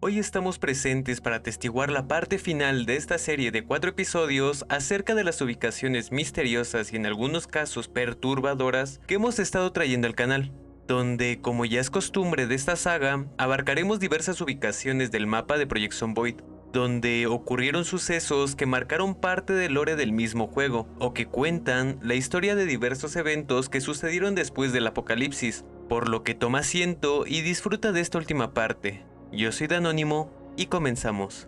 Hoy estamos presentes para atestiguar la parte final de esta serie de 4 episodios acerca de las ubicaciones misteriosas y en algunos casos perturbadoras que hemos estado trayendo al canal, donde, como ya es costumbre de esta saga, abarcaremos diversas ubicaciones del mapa de Project Zomboid, donde ocurrieron sucesos que marcaron parte del lore del mismo juego, o que cuentan la historia de diversos eventos que sucedieron después del apocalipsis, por lo que toma asiento y disfruta de esta última parte. Yo soy Danónimo y comenzamos.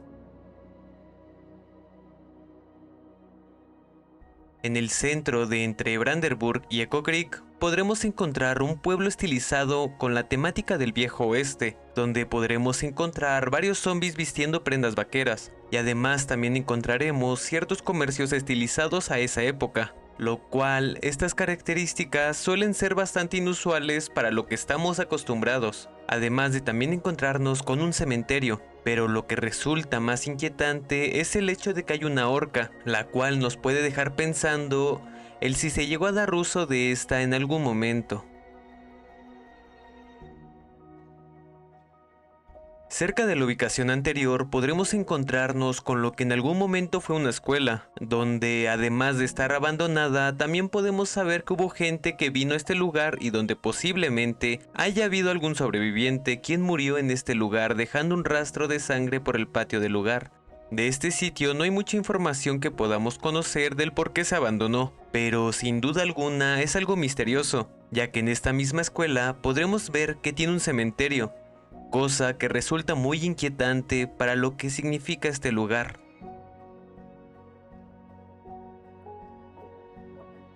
En el centro de entre Brandenburg y Echo Creek podremos encontrar un pueblo estilizado con la temática del viejo oeste, donde podremos encontrar varios zombies vistiendo prendas vaqueras, y además también encontraremos ciertos comercios estilizados a esa época, lo cual estas características suelen ser bastante inusuales para lo que estamos acostumbrados, además de también encontrarnos con un cementerio. Pero lo que resulta más inquietante es el hecho de que hay una horca, la cual nos puede dejar pensando el si se llegó a dar uso de esta en algún momento. Cerca de la ubicación anterior podremos encontrarnos con lo que en algún momento fue una escuela, donde además de estar abandonada, también podemos saber que hubo gente que vino a este lugar y donde posiblemente haya habido algún sobreviviente quien murió en este lugar dejando un rastro de sangre por el patio del lugar. De este sitio no hay mucha información que podamos conocer del por qué se abandonó, pero sin duda alguna es algo misterioso, ya que en esta misma escuela podremos ver que tiene un cementerio, cosa que resulta muy inquietante para lo que significa este lugar.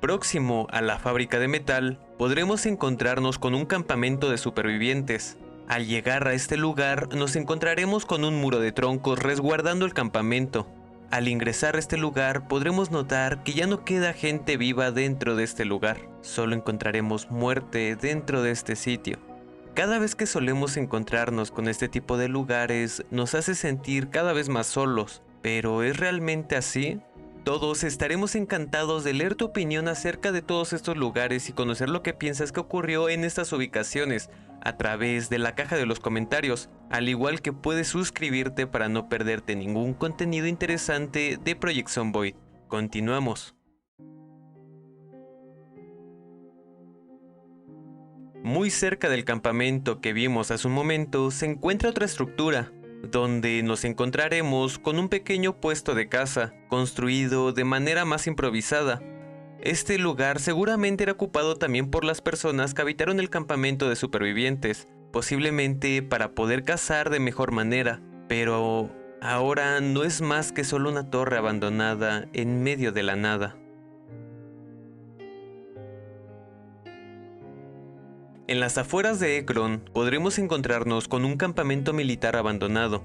Próximo a la fábrica de metal, podremos encontrarnos con un campamento de supervivientes. Al llegar a este lugar, nos encontraremos con un muro de troncos resguardando el campamento. Al ingresar a este lugar, podremos notar que ya no queda gente viva dentro de este lugar, solo encontraremos muerte dentro de este sitio. Cada vez que solemos encontrarnos con este tipo de lugares, nos hace sentir cada vez más solos, pero ¿es realmente así? Todos estaremos encantados de leer tu opinión acerca de todos estos lugares y conocer lo que piensas que ocurrió en estas ubicaciones a través de la caja de los comentarios, al igual que puedes suscribirte para no perderte ningún contenido interesante de Project Zomboid. Continuamos. Muy cerca del campamento que vimos hace un momento se encuentra otra estructura, donde nos encontraremos con un pequeño puesto de caza, construido de manera más improvisada. Este lugar seguramente era ocupado también por las personas que habitaron el campamento de supervivientes, posiblemente para poder cazar de mejor manera, pero ahora no es más que solo una torre abandonada en medio de la nada. En las afueras de Ekron podremos encontrarnos con un campamento militar abandonado.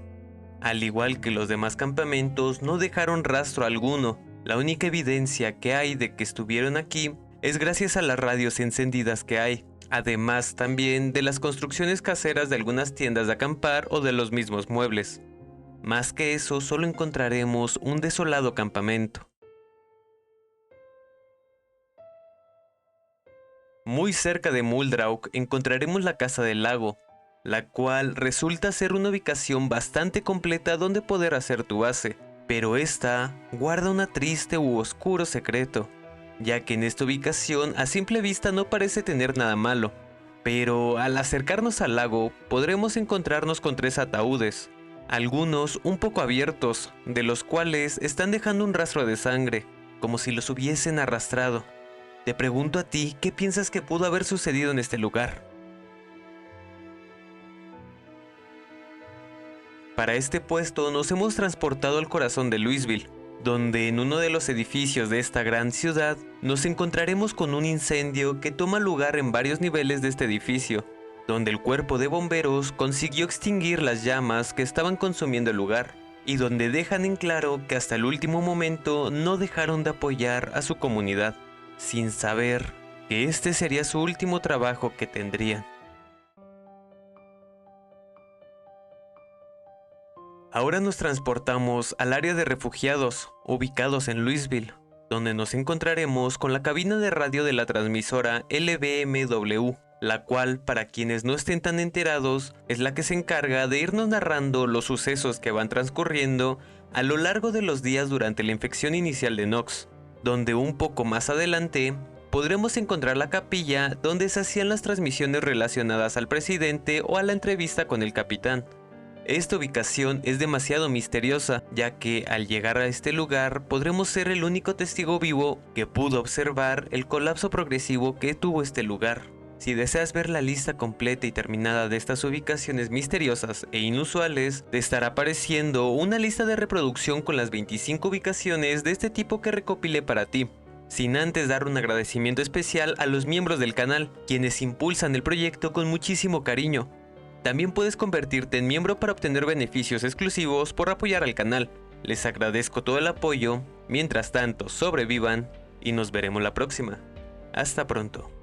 Al igual que los demás campamentos, no dejaron rastro alguno. La única evidencia que hay de que estuvieron aquí es gracias a las radios encendidas que hay, además también de las construcciones caseras de algunas tiendas de acampar o de los mismos muebles. Más que eso, solo encontraremos un desolado campamento. Muy cerca de Muldraug encontraremos la Casa del Lago, la cual resulta ser una ubicación bastante completa donde poder hacer tu base, pero esta guarda un triste u oscuro secreto, ya que en esta ubicación a simple vista no parece tener nada malo, pero al acercarnos al lago podremos encontrarnos con 3 ataúdes, algunos un poco abiertos, de los cuales están dejando un rastro de sangre, como si los hubiesen arrastrado. Te pregunto a ti, ¿qué piensas que pudo haber sucedido en este lugar? Para este puesto nos hemos transportado al corazón de Louisville, donde en uno de los edificios de esta gran ciudad nos encontraremos con un incendio que toma lugar en varios niveles de este edificio, donde el cuerpo de bomberos consiguió extinguir las llamas que estaban consumiendo el lugar, y donde dejan en claro que hasta el último momento no dejaron de apoyar a su comunidad, sin saber que este sería su último trabajo que tendrían. Ahora nos transportamos al área de refugiados, ubicados en Louisville, donde nos encontraremos con la cabina de radio de la transmisora LBMW, la cual, para quienes no estén tan enterados, es la que se encarga de irnos narrando los sucesos que van transcurriendo a lo largo de los días durante la infección inicial de Nox, donde un poco más adelante podremos encontrar la capilla donde se hacían las transmisiones relacionadas al presidente o a la entrevista con el capitán. Esta ubicación es demasiado misteriosa, ya que al llegar a este lugar podremos ser el único testigo vivo que pudo observar el colapso progresivo que tuvo este lugar. Si deseas ver la lista completa y terminada de estas ubicaciones misteriosas e inusuales, te estará apareciendo una lista de reproducción con las 25 ubicaciones de este tipo que recopilé para ti. Sin antes dar un agradecimiento especial a los miembros del canal, quienes impulsan el proyecto con muchísimo cariño. También puedes convertirte en miembro para obtener beneficios exclusivos por apoyar al canal. Les agradezco todo el apoyo, mientras tanto sobrevivan y nos veremos la próxima. Hasta pronto.